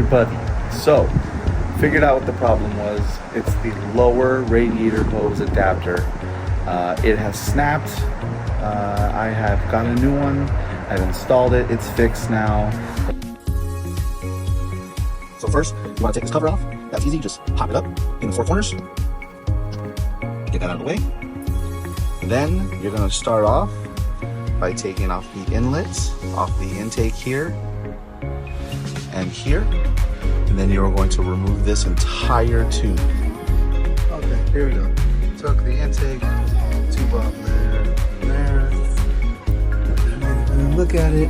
Everybody, so figured out what the problem was. It's the lower radiator hose adapter. It has snapped. I have got a new one. I've installed it. It's fixed now. So first, you want to take this cover off. That's easy. Just pop it up in the four corners. Get that out of the way. Then you're going to start off by taking off the inlets, off the intake here and here. And then you're going to remove this entire tube. Okay, here we go. Took the intake tube off there, and there. And then look at it.